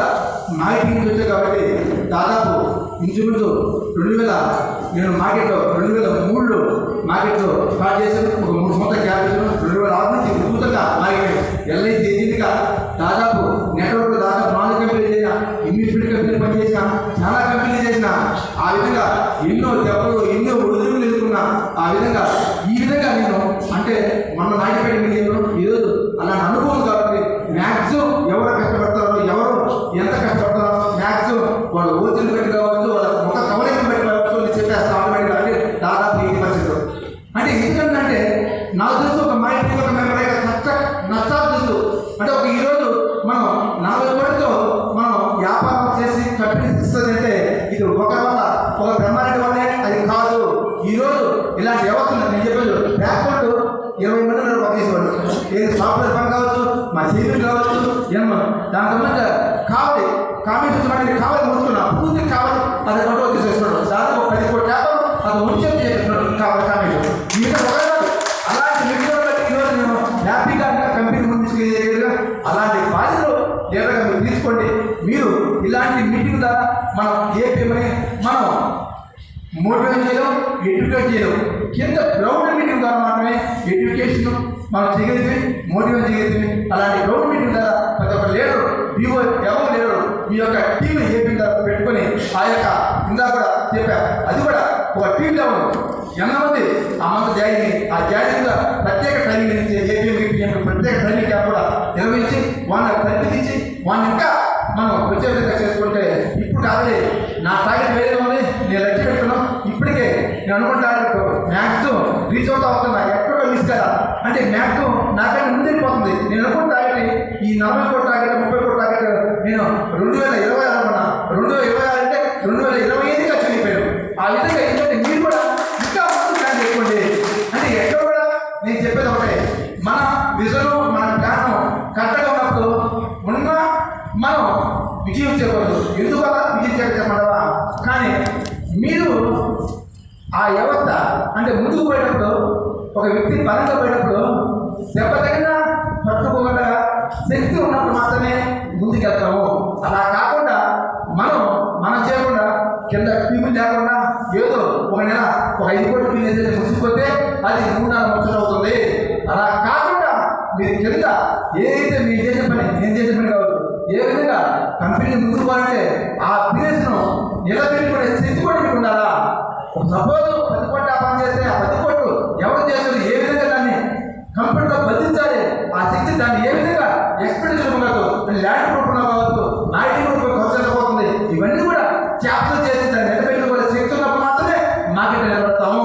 మార్కెట్ నుంచి వచ్చాను కాబట్టి దాదాపు ఇంచుమించు 2000 నేను మార్కెట్లో 2003లో మార్కెట్లో స్టార్ట్ చేశాను. ఒక 3 సంవత్సరాలు గ్యాప్ చేశాను. 2006 నుంచి ఉద్భుతంగా మార్కెట్ ఎల్ఐసి ఏజెంట్గా దాదాపు నెట్వర్క్ దాదాపు 4 కంపెనీలు చేసిన, ఇన్వెస్ట్మెంట్ కంపెనీలు పనిచేసిన, చాలా కంపెనీలు చేసిన, ఆ విధంగా ఎన్నో దెబ్బలు ఎన్నో ఒడిదుడుకులు ఎదుర్కొన్నా. ఆ విధంగా ఈ విధంగా నేను అంటే మన నాటిపేట మీడియాలో ఈరోజు అలాంటి అనుభవం కాబట్టి మ్యాక్సిమం ఎవరు కష్టపడతారో ఎవరు ఎంత కష్టపడతారో మ్యాక్సిమం వాళ్ళు ఓచలు పెట్టి కావచ్చు, వాళ్ళ ముఖ కవలికలు పెట్టి కావచ్చు చెప్పేస్తా ఆటోమేటిక్గా. అంటే దాదాపు 80%. అంటే ఎందుకంటే నాకు తెలుసు ఒక మైండ్ ఒక మెమరీ నష్టాలు తెలుసు. అంటే ఒక ఈరోజు మనం 40 కోట్లతో మనం వ్యాపారం చేసి కంపెనీ ఇస్తుంది అంటే ఇది ఒక వల్ల ఒక బ్రహ్మారెడ్డి వల్లే అది కాదు. ఈరోజు ఇలాంటి వ్యవస్థలు నేను చెప్పాను. బ్యాక్వర్డ్ 20 మంది పనిచేసేవాడు. ఏది సాఫ్ట్వేర్ పని కావచ్చు, మా సీనియర్ కావచ్చు, ఏమో దాని సంబంధించి కావాలి కామెంట్ కావాలి ముడుతున్నా పూర్తి కావాలి అది కంట్రోల్ చేసేస్తున్నాడు. దాదాపు 10 కోట్ల వ్యాపారం అది ముఖ్యం చేస్తున్నాడు కావాలి కామెంట్. మిగతా ఒకరు అలాంటి మిగతా బట్టి ఈరోజు నేను హ్యాపీగా కంపెనీ ముందు అలాంటి బాధ్యతలు లేదగా మీరు తీసుకోండి. మీరు ఇలాంటి మీటింగ్ ద్వారా మనం ఏపీఎంని మనం మోటివేట్ చేయడం, ఎడ్యుకేట్ చేయడం. కింద గ్రౌండ్ మీటింగ్ ద్వారా మాత్రమే ఎడ్యుకేషన్ మనం చేయగలిగి మోటివేట్ చేయగలిగి. అలాంటి గ్రౌండ్ మీటింగ్ ద్వారా ప్రతి ఒక్క లీడరు డిఓ ఎవరు లీడరు మీ యొక్క టీం ఏపీ ద్వారా పెట్టుకొని ఆ యొక్క ఇందా కూడా చెప్పారు అది కూడా ఒక టీం లెవెల్ ఎంతమంది ఆ మంత జాయిన్ ఆ జాయిన్గా ప్రత్యేక ట్రైనింగ్ ఇచ్చి ఏపీఎం ప్రత్యేక ట్రైనింగ్ క్యాంప్ కూడా నిర్వహించి వాళ్ళని ప్రతినిధించి వాళ్ళని ఇంకా మనం వచ్చే విధంగా చేసుకుంటే ఇప్పుడు కాదు నా టార్గెట్ వేరే ఉంది. నేను లక్ష్య పెట్టుకున్నాను. ఇప్పటికే నేను అనుకున్న టార్గెట్ మ్యాక్సిమం రీచ్ అవుతా అవుతున్నా. ఎక్కడో మిస్ కదా అంటే మ్యాక్సిమం నాకైనా ముందైపోతుంది. నేను అనుకున్న టార్గెట్ ఈ 40 కోట్ల టార్గెట్ 30 కోట్ల టార్గెట్ నేను 2020 అనుకున్నా. 2026 అంటే 2025గా చనిపోయాను. ఆ విధంగా ఏంటంటే మీరు కూడా ఇంకా ముందు ప్లాన్ చేసుకోండి. అంటే ఎక్కడ కూడా నేను చెప్పేది ఒకటే, మన విజను మన ప్లాన్ కరెక్ట్గా ఉన్నప్పుడు ఉన్న మనం విజయం చేయకూడదు. ఎందువల్ల విజయం చెప్పడవా కానీ మీరు ఆ వ్యవస్థ అంటే ముందుకు పోయేటప్పుడు ఒక వ్యక్తి బలంగా పోయేటప్పుడు దెబ్బ తగిన పట్టుకోకుండా శక్తి ఉన్నప్పుడు మాత్రమే ముందుకెళ్తాము. అలా కాకుండా మనం చేయకుండా కింద టీములు లేకుండా ఏదో ఒక నెల ఒక 5 కోట్ల బిజినెస్ ముగిసిపోతే అది 3-4 సంవత్సరాలు అవుతుంది. అలా కాకుండా మీరు కింద ఏదైతే మీరు చేసే పని నేను చేసే పని కావచ్చు ఏ విధంగా కంపెనీ ముందుకు పోవాలంటే ఆ బిజినెస్ను నిలబెట్టుకునే స్థితి కూడా మీకు ఉండాలా. సపోజ్ 10 కోట్ల పని చేస్తే ఆ 10 కోట్లు ఎవరు చేస్తారు ఏ విధంగా దాన్ని కంపెనీలో బదిలించాలి ఆ శక్తి దాన్ని ఏ విధంగా ఎక్స్పెక్టేషన్ ఉండదు. ల్యాండ్ రూపంలో కావచ్చు నాటి రూపంలో ఖర్చు పోతుంది. ఇవన్నీ కూడా క్యాప్చర్ చేసి దాన్ని నిలబెట్టుకునే శక్తి ఉన్నప్పుడు మాత్రమే మార్కెట్ నిలబడతాము.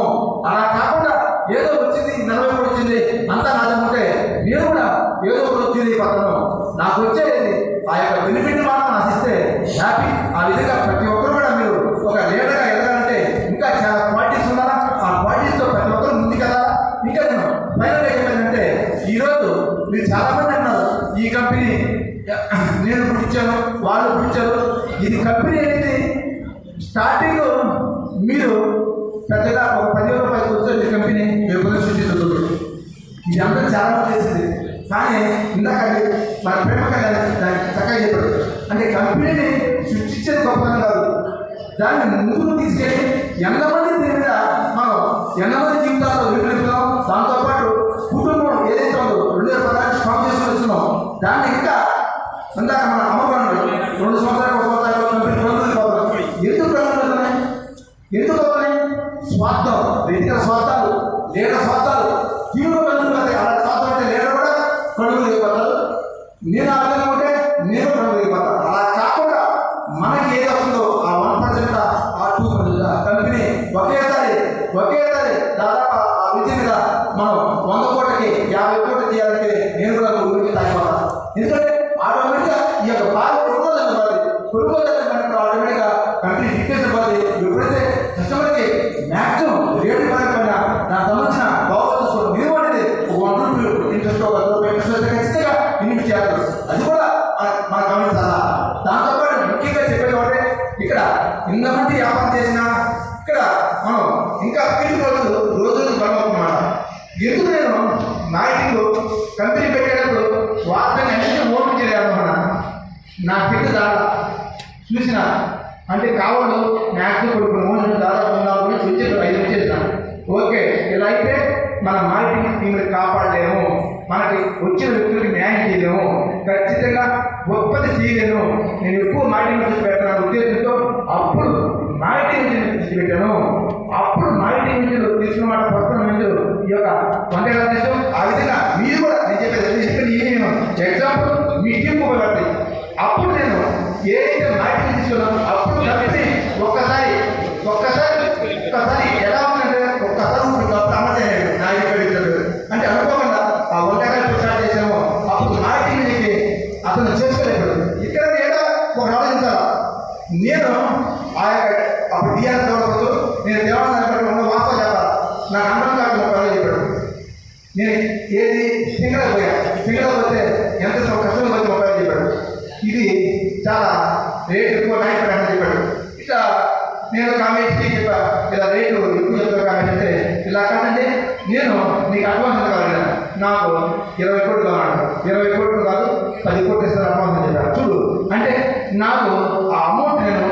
అలా కాకుండా ఏదో వచ్చింది 40 కోట్లు వచ్చింది అంతా నాదనుకుంటే నేను కూడా ఏదో ఒకటి తీరిపోతాను. నాకు వచ్చేది ఆ యొక్క బెనిఫిట్ మాత్రం ఆశిస్తే హ్యాపీ. ఆ విధంగా ప్రతి ఒక్కరు కూడా మీరు ఒక లీడర్గా ఎదగాలంటే ఇంకా చాలా క్వాలిటీస్ ఉన్నారా. ఆ క్వాలిటీస్తో ప్రతి ఒక్కరు ముందుకెళ్ళాలా. ఇంకా నేను ఫైనల్గా ఏమైందంటే ఈరోజు మీరు చాలామంది అన్నారు ఈ కంపెనీ నేను పుట్టించాను వాళ్ళు పుట్టించారు. ఇది కంపెనీ అనేది స్టార్టింగ్ మీరు పెద్దగా ఒక 10,000 రూపాయలు వచ్చే కంపెనీ మీరు సృష్టించదు. ఇది అందరూ చాలా చేసింది కానీ ఇందాక మన ప్రేమగా దానికి చక్కగా చెప్పాడు. అంటే కంపెనీని సృష్టించేది గొప్పదనం కాదు, దాన్ని ముందుకు తీసుకెళ్ళి ఎంతమంది దీని మీద మనం ఎంతమంది జీవితాల్లో విలువలుపుతాం. దాంతోపాటు కుటుంబం ఏదైతే ఉందో 2016 ఫామ్ చేసుకుని వస్తున్నాం దాన్ని ఇంకా ఇందాక మన అమ్మకాలు 2 సంవత్సరాలు 1 సంవత్సరాలు కంపెనీ పొందుతున్నాం. ఎందుకు ప్రమాణం ఎందుకు అవుతున్నాయి? స్వార్థం, వ్యక్తిగత స్వార్థాలు, లీడర్ స్వార్థాలు, తీవ్ర బంధువులు. అలా స్వార్థం అంటే లీడర్ కూడా కొడుకు దిగిపోతారు. నేను ఆ విధంగా ఉంటే నేను కొడుకు దిగిపోతాను. అలా కాకుండా మనకి ఏది వస్తుందో ఆ 1% ఆ 2% కంపెనీ ఒకేసారి దాదాపు ఆ విద్య మీద మనం 100 కోట్లకి 50 కోట్లు చేయాలంటే నేను కూడా ఊరికి తాగిపోతాను. ఎందుకంటే ఆటోమేటిక్గా ఈ యొక్క బాగా కొనుగోలు ఆటోమేటిక్గా కంపెనీ డిక్టేషన్ పోతుంది. ఎప్పుడైతే కస్టమర్కి మ్యాక్సిమం రేటు పడకపోయినా దానికి సంబంధించిన బాగోదు మినిమం అనేది ఒక 1 రూపీ ఇంట్రెస్ట్ ఒక రూపాయి ఇంట్రెస్ట్ ఖచ్చితంగా ఇన్వెస్ట్ చేస్తారు. అది కూడా మనం గమనించాలా. దాంతోపాటు ముఖ్యంగా చెప్పే ఇంతమంది వ్యాపారం చేసినా ఇక్కడ మనం ఇంకా పీడిపోతూ రోజులు బలవుతున్నమాట. ఎందుకు నేను మార్కెటింగ్ కంపెనీ పెట్టేటప్పుడు వార్తని అన్ని ఓపెన్ చేయాలన్నమాట. నా చెట్టు దాదా చూసిన అంటే కావాలి మ్యాథ్స్ కొడుకుని ఓన్ దాదాపు ఉండాలని వచ్చేది 5 వచ్చేసిన. ఓకే, ఇలా అయితే మన మార్కెటింగ్ టీంని కాపాడలేము, మనకి వచ్చిన వ్యక్తులకి న్యాయం చేయలేము, ఖచ్చితంగా ఉత్పత్తి చేయలేను. నేను ఎక్కువ మార్కెటింగ్ నుంచి పెట్టాను ఉద్దేశంతో అప్పుడు మార్కెటింగ్ నుంచి తీసుకుపెట్టాను. అప్పుడు మార్కెటింగ్ నుంచి తీసుకున్న మాట ప్రస్తుతం నుంచి ఈ యొక్క వందేశం. ఆ విధంగా మీరు కూడా నేను చెప్పేది ఇక్కడ నేను ఎగ్జాంపుల్ మీ టీం ఉపయోగపడతాయి. అప్పుడు నేను ఏదైతే మార్కెటింగ్ తీసుకున్నాను అప్పుడు కాబట్టి ఒక్కసారి ఎలా ఉందంటే ఒక్కసారి అమర్చాను నా ఇక్కడ అంటే అనుకోకుండా ఆ వంటకాలు స్టార్ట్ చేసాము. అప్పుడు మార్కెటింగ్కి అతను చేసుకోలేదు. ఇక్కడ ఏదో ఒక ఆలోచించాలా, నేను ఆ యొక్క అప్పుడు డిఆర్ చదవచ్చు, నేను దేవాలయం వాస్తవం చెప్పాలి. నాకు అందరం కాదు ఒక చెప్పాడు. నేను ఏది సింగల్ పోతే ఎంత కష్టం వచ్చి మొబైల్ చెప్పాడు. ఇది చాలా రేటు ఎక్కువ నైట్ అని చెప్పాడు. ఇట్లా నేను కామెంట్కి చెప్పా, ఇలా రేటు ఎక్కువ చెప్తా కామెంట్ అంటే ఇలా కాదండి నేను నీకు అడ్వాన్స్ కావాలి, నాకు 20 కోట్లు కావాలి. 20 కోట్లు కాదు 10 కోట్లు ఇస్తాను అడ్వాన్స్ అని చెప్పాను. చూడు అంటే నాకు ఆ అమౌంట్ నేను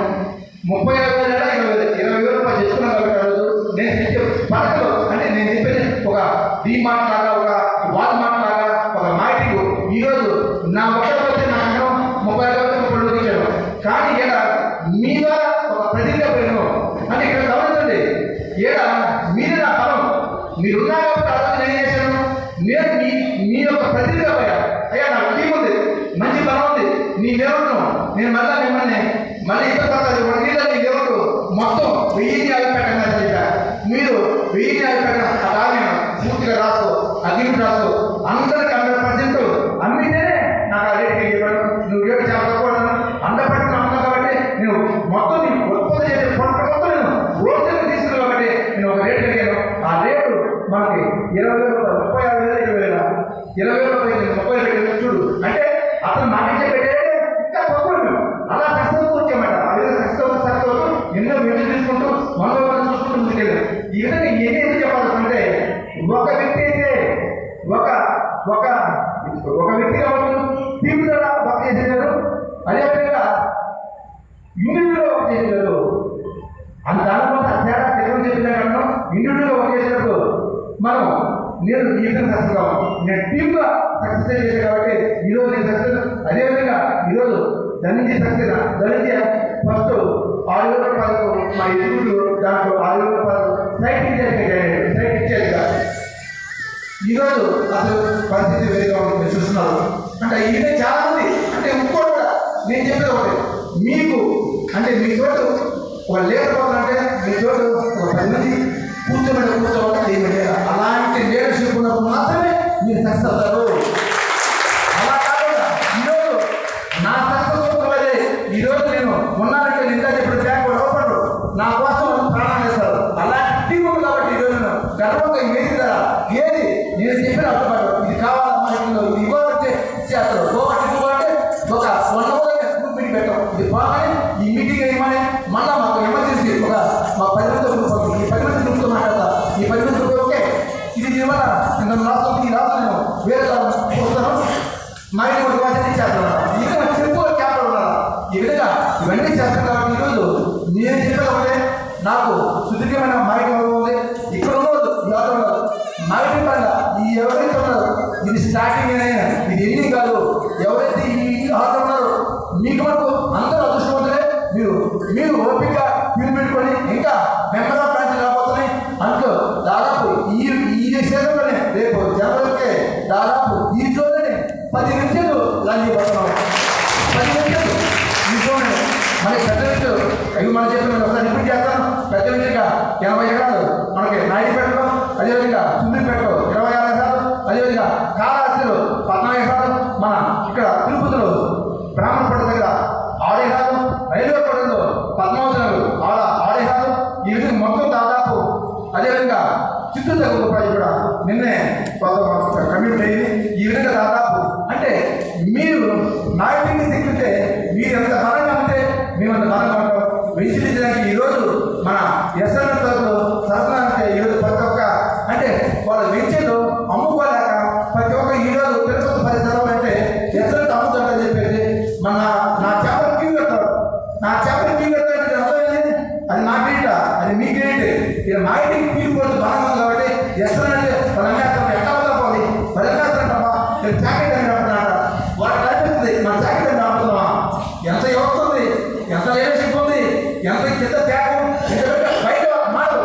35,000 20,000 రూపాయలు చేసుకున్నాను కాబట్టి నేను చెప్పే పడకలు అంటే నేను చెప్పేది ఒక డీమార్ట్ లాగా, ఒక వాల్మార్ట్ లాగా, ఒక మార్కెటింగ్. ఈరోజు నా ఒక్కడికి వచ్చే నాకు 30,000 ఇచ్చాను. కానీ ఇక్కడ మీ ద్వారా ఒక ప్రతిగా పోయాను అంటే ఇక్కడ గమనించండి, ఏడ మీరే నా బలం. మీరున్నా కాబట్టి అర్థం ఏం చేశాను, నేను మీ యొక్క ప్రతిగా పోయా. అయ్యా నాకు టీం ఉంది, మంచి బలం ఉంది, నీ లేవను నేను మిమ్మల్ని మళ్ళీ ఇబ్బంది పడతాను. నీ లేవరు మొత్తం 1000 పెట్టండి చెప్పా. మీరు 1000 పెట్టడం అలాగే పూర్తిగా రాసుకో, అగ్రిమెంట్ రాసుకో, అందరికి 100% అమ్మితేనే నాకు ఆ రేటు చెప్పాడు. నువ్వు రేటు చాలా తక్కువ 100% అమ్ముతావు కాబట్టి నేను మొత్తం నీ ఉత్పత్తి చేసే పంట మొత్తం నేను హోల్సేల్ తీసుకున్నాను కాబట్టి నేను ఒక రేటు అడిగాను. ఆ రేటు మనకి 20,000 రూపాయలు, 35,000, 20,000 రూపాయలు 30,000 చూడు. అంటే అతను మాటించే పెట్టే ఇంకా తక్కువ అలా సక్సెస్ వచ్చామాట. ఆ విధంగా సక్సెస్ ఎన్నో మెట్లు తీసుకుంటూ మనలో చూసుకుంటూ ముందుకెళ్ళాం. ఈ విధంగా ఏదైతే చెప్పాలంటే ఒక వ్యక్తి అయితే ఒక వ్యక్తి కావచ్చు టీం ద్వారా వర్క్ చేసేవారు, అదేవిధంగా ఇండివిజువల్గా వర్క్ చేసేవారు. అంత అనుకుంటే తేడా తెలుగు చెప్పిన కారణం ఇండివిజువల్గా వర్క్ చేసేటప్పుడు మనం నేను ఈ విధంగా సక్సెస్ కావాలి, నేను టీమ్గా సక్సెస్ చేశాను కాబట్టి ఈరోజు నేను సక్సెస్. అదేవిధంగా ఈరోజు ధనించి సక్సెస్ ధనించి ఫస్ట్ 6,000 రూపాయలకు మా ఎదుగుడు దాంట్లో 6,000 రూపాయలు సైట్ ఇచ్చేది. ఈరోజు అసలు పరిస్థితి వేరేగా ఉంటుంది చూస్తున్నారు. అంటే ఇది చాలా మంది అంటే ఇంకోటి కూడా నేను చెప్పేది ఒకటి, మీకు అంటే మీ చోటు ఒక లేకపోవాలంటే మీ చోటు ఒక 10 మంది కూర్చోవాలి చేయమంటే అలాంటి లీడర్షిప్ ఉన్నప్పుడు మాత్రమే మీరు సక్సెస్ అవుతారు. అలా కాకుండా ఈరోజు నా సక్సెస్ అవుతున్నదే ఈరోజు నేను ఉన్నానంటే నిందా చెప్పిన బ్యాంకు ఎవరు నా కోసం ప్రాణాలు వేస్తారు. అలాంటి టీం ఉంది కాబట్టి ఈరోజు నేను గర్వంగా ఏది కదా ఏది నేను చెప్పిన అర్థపడ్డు ఇది కావాలమ్మా, ఇది ఇవ్వాలంటే చేస్తారు. ఒకటి ఇవ్వాలంటే ఒక 1 అవర్ గ్రూప్ మీటింగ్ పెట్టాం. ఇది బాగానే ఈ మీటింగ్ ఇవ్వమని మళ్ళీ మాకు ఎమర్జెన్సీ ఒక మా 10 మంది గ్రూప్, ఈ 10 మంది గ్రూప్తో మాట్లాడతా. ఈ 10 మంది గ్రూప్ ఓకే ఇది ఇవ్వాల నేను రాష్ట్రం ఈ రాష్ట్రం నేను వేరే వస్తాను మా ఇంటి వాటిని చేస్తాను. ఈ విధంగా సింపుల్ క్యాప్లో ఉన్నారు. ఈ విధంగా ఇవన్నీ చేస్తాను కాబట్టి ఈరోజు నేను చెప్పేది ఒకటే, నాకు సుదీర్ఘమైన మైండ్ ఉంది. ఇక్కడ ఉన్నది యోగం ఉన్నది మైండ్ పైన ఈ ఎవరైతే ఉన్నారో ఇది స్టార్టింగ్ అయినా ఇది ఎండింగ్ కాదు. ఎవరైతే ఈ ఆటలు ఉన్నారో మీకు వరకు అందరూ అదృష్టవంతులే. మీరు ఓపిక పెట్టుకొని ఇంకా మెంబర్ ఆఫ్ బ్రాంచ్ రాబోతున్నాయి. అందులో దాదాపు ఈ సీజన్లోనే రేపు జనవరికి దాదాపు ఈ జోన్లోనే 10 నిమిషాలు లాంటి పోతున్నాం. 10 నిమిషాలు ఈ జోన్ మనకి పెద్ద నిమిషాలు అవి మనం చెప్పిన ఒకసారి రిపీట్ చేస్తాను. పెద్ద నిమిషంగా 80 ఎకరాలు మనకి నాయుడుపేటలో, అదేవిధంగా సుందరిపేటలో 26 ఎకరాలు, అదేవిధంగా కాళహస్తిలో 14 ఎకరాలు, మన ఇక్కడ తిరుపతిలో బ్రాహ్మణపేట దగ్గర 6 ఎకరాలు, రైల్వే కోటలో 14 6 ఎకరాలు. ఈ విధంగా మొత్తం దాదాపు అదేవిధంగా చిత్తూరు దగ్గర ప్రాజెక్ట్ కూడా నిన్నే కమిట్ అయ్యింది. ఈ విధంగా దాదాపు అంటే మీరు నాయకుడిని సిక్కితే మీరు ఎంత బలంగా ఉంటే మేము అంత బలంగా ఉంటాం. వెంచరించడానికి నా చెప్పని టీవీ అర్థమైంది, అది నా క్రెడిట్, అది మీ క్రెడిట్. ఇక మార్కెటింగ్ టీవీ కూడా బాగా ఉంది కాబట్టి ఎస్తానంటే వాళ్ళు అమ్మేస్తాం, ఎట్లా పోవాలి వాళ్ళు అమ్మేస్తారంటమ్మా, ఇక్కడ జాకెట్ అని అంటున్నాడ, వాళ్ళకి కనిపిస్తుంది మన జాకెట్ అని అంటున్నావా, ఎంత వస్తుంది, ఎంత లీడర్షిప్ ఉంది, ఎంత కింద త్యాగం, బయట మాటలు